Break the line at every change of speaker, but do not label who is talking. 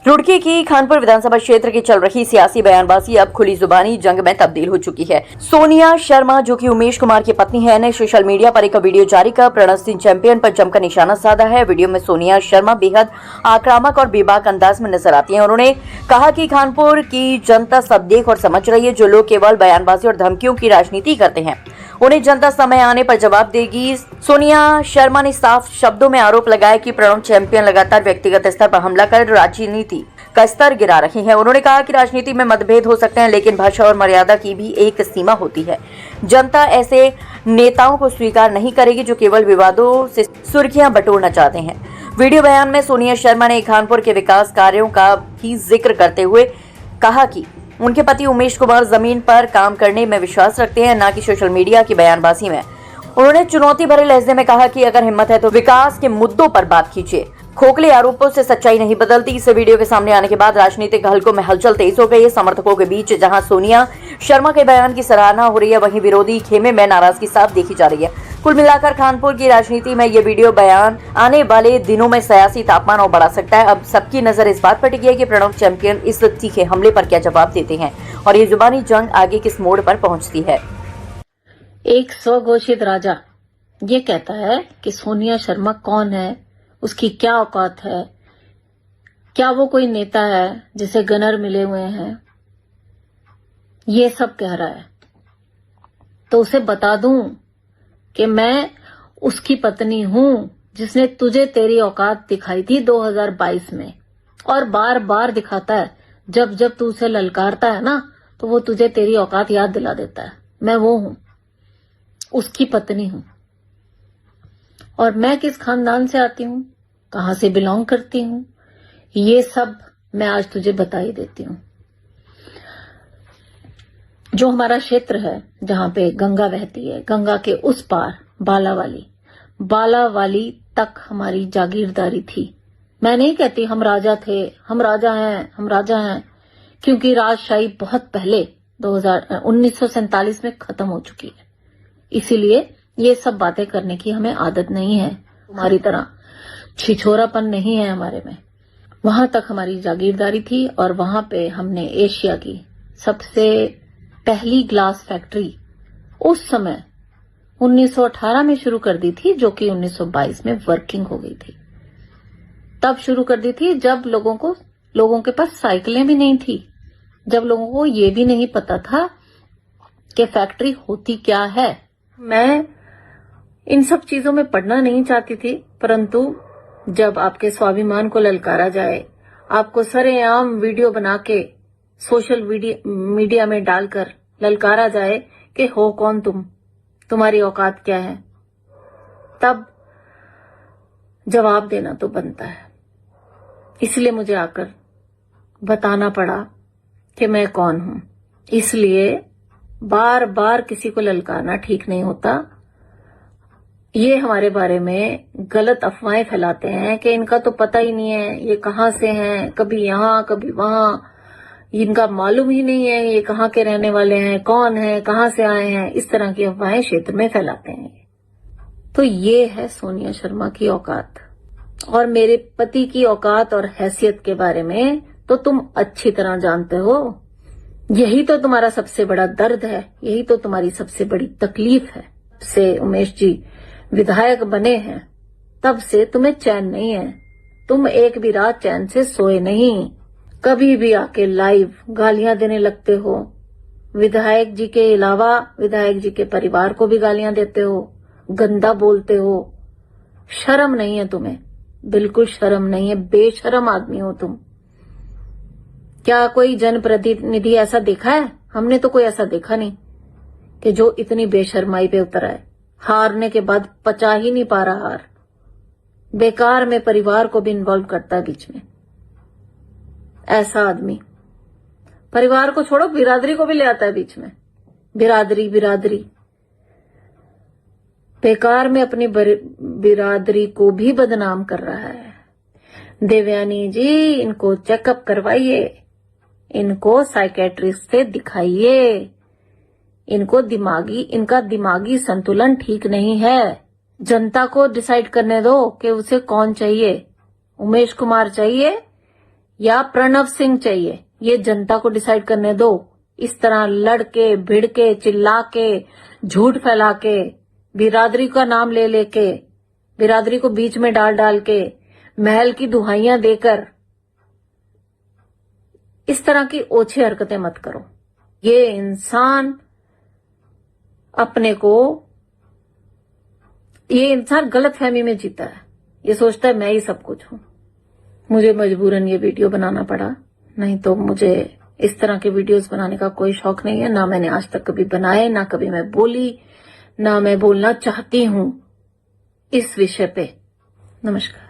रुड़की की खानपुर विधानसभा क्षेत्र की चल रही सियासी बयानबाजी अब खुली जुबानी जंग में तब्दील हो चुकी है। सोनिया शर्मा, जो कि उमेश कुमार की पत्नी है, ने सोशल मीडिया पर एक वीडियो जारी कर प्रणव सिंह चैंपियन पर जमकर निशाना साधा है। वीडियो में सोनिया शर्मा बेहद आक्रामक और बेबाक अंदाज में नजर आती हैं। उन्होंने कहा कि खानपुर की जनता सब देख और समझ रही है। जो लोग केवल बयानबाजी और धमकियों की राजनीति करते हैं, उन्हें जनता समय आने पर जवाब देगी। सोनिया शर्मा ने साफ शब्दों में आरोप लगाया कि प्रणव चैंपियन लगातार व्यक्तिगत स्तर पर हमला कर राजनीति का स्तर गिरा रही हैं। उन्होंने कहा कि राजनीति में मतभेद हो सकते हैं, लेकिन भाषा और मर्यादा की भी एक सीमा होती है। जनता ऐसे नेताओं को स्वीकार नहीं करेगी जो केवल विवादों से सुर्खियां बटोरना चाहते हैं। वीडियो बयान में सोनिया शर्मा ने खानपुर के विकास कार्यों का भी जिक्र करते हुए कहा कि उनके पति उमेश कुमार जमीन पर काम करने में विश्वास रखते हैं, न कि सोशल मीडिया की बयानबाजी में। उन्होंने चुनौती भरे लहजे में कहा कि अगर हिम्मत है तो विकास के मुद्दों पर बात कीजिए। खोखले आरोपों से सच्चाई नहीं बदलती। इस वीडियो के सामने आने के बाद राजनीतिक हलकों में हलचल तेज हो गई है। समर्थकों के बीच जहां सोनिया शर्मा के बयान की सराहना हो रही है, वहीं विरोधी खेमे में नाराजगी साफ देखी जा रही है। कुल मिलाकर खानपुर की राजनीति में ये वीडियो बयान आने वाले दिनों में सियासी तापमान और बढ़ा सकता है। अब सबकी नजर इस बात पर टिकी है कि प्रणव चैंपियन इस तीखे हमले पर क्या जवाब देते हैं और ये जुबानी जंग आगे किस मोड़ पर पहुंचती है।
एक स्वघोषित राजा ये कहता है कि सोनिया शर्मा कौन है, उसकी क्या औकात है, क्या वो कोई नेता है जिसे गनर मिले हुए हैं, ये सब कह रहा है। तो उसे बता दूं कि मैं उसकी पत्नी हूं, जिसने तुझे तेरी औकात दिखाई थी 2022 में, और बार बार दिखाता है। जब जब तू उसे ललकारता है ना, तो वो तुझे तेरी औकात याद दिला देता है। मैं वो हूं, उसकी पत्नी हूं। और मैं किस खानदान से आती हूं, कहां से बिलोंग करती हूं, ये सब मैं आज तुझे बता ही देती हूं। जो हमारा क्षेत्र है, जहां पे गंगा बहती है, गंगा के उस पार बालावाली तक हमारी जागीरदारी थी। मैं नहीं कहती हम राजा थे, हम राजा हैं, क्योंकि राजशाही बहुत पहले 1947 में खत्म हो चुकी है। इसीलिए ये सब बातें करने की हमें आदत नहीं है। हमारी तरह छिछोरापन नहीं है हमारे में। वहां तक हमारी जागीरदारी थी और वहां पे हमने एशिया की सबसे पहली ग्लास फैक्ट्री उस समय 1918 में शुरू कर दी थी, जो कि 1922 में वर्किंग हो गई थी। तब शुरू कर दी थी जब लोगों के पास साइकिलें भी नहीं थी, जब लोगों को ये भी नहीं पता था कि फैक्ट्री होती क्या है। मैं इन सब चीजों में पढ़ना नहीं चाहती थी, परंतु जब आपके स्वाभिमान को ललकारा जाए, आपको सरेआम वीडियो बना के सोशल मीडिया में डालकर ललकारा जाए कि हो कौन तुम, तुम्हारी औकात क्या है, तब जवाब देना तो बनता है। इसलिए मुझे आकर बताना पड़ा कि मैं कौन हूं। इसलिए बार बार किसी को ललकारना ठीक नहीं होता। ये हमारे बारे में गलत अफवाहें फैलाते हैं कि इनका तो पता ही नहीं है, ये कहां से हैं, कभी यहां कभी वहां, इनका मालूम ही नहीं है ये कहां के रहने वाले हैं, कौन है, कहां से आए हैं। इस तरह की अफवाहें क्षेत्र में फैलाते हैं। तो ये है सोनिया शर्मा की औकात। और मेरे पति की औकात और हैसियत के बारे में तो तुम अच्छी तरह जानते हो। यही तो तुम्हारा सबसे बड़ा दर्द है, यही तो तुम्हारी सबसे बड़ी तकलीफ है। से उमेश जी विधायक बने हैं, तब से तुम्हें चैन नहीं है। तुम एक भी रात चैन से सोए नहीं। कभी भी आके लाइव गालियां देने लगते हो। विधायक जी के अलावा विधायक जी के परिवार को भी गालियां देते हो, गंदा बोलते हो। शर्म नहीं है तुम्हें, बिल्कुल शर्म नहीं है। बेशर्म आदमी हो तुम। क्या कोई जनप्रतिनिधि ऐसा देखा है? हमने तो कोई ऐसा देखा नहीं कि जो इतनी बेशर्माई पे उतर आए। हारने के बाद पचा ही नहीं पा रहा हार। बेकार में परिवार को भी इन्वॉल्व करता है बीच में। ऐसा आदमी परिवार को छोड़ो, बिरादरी को भी ले आता है बीच में। बिरादरी बेकार में अपनी बिरादरी को भी बदनाम कर रहा है। देवयानी जी, इनको चेकअप करवाइए, इनको साइकेट्रिस्ट से दिखाइए। इनका दिमागी संतुलन ठीक नहीं है। जनता को डिसाइड करने दो कि उसे कौन चाहिए, उमेश कुमार चाहिए या प्रणव सिंह चाहिए, ये जनता को डिसाइड करने दो। इस तरह लड़के भिड़ के चिल्ला के झूठ फैला के बिरादरी का नाम ले लेके बिरादरी को बीच में डाल डाल के महल की दुहाइयां देकर इस तरह की ओछी हरकतें मत करो। ये इंसान गलतफहमी में जीता है, ये सोचता है मैं ही सब कुछ हूं। मुझे मजबूरन ये वीडियो बनाना पड़ा, नहीं तो मुझे इस तरह के वीडियोस बनाने का कोई शौक नहीं है। ना मैंने आज तक कभी बनाए, ना कभी मैं बोली, ना मैं बोलना चाहती हूं इस विषय पे। नमस्कार।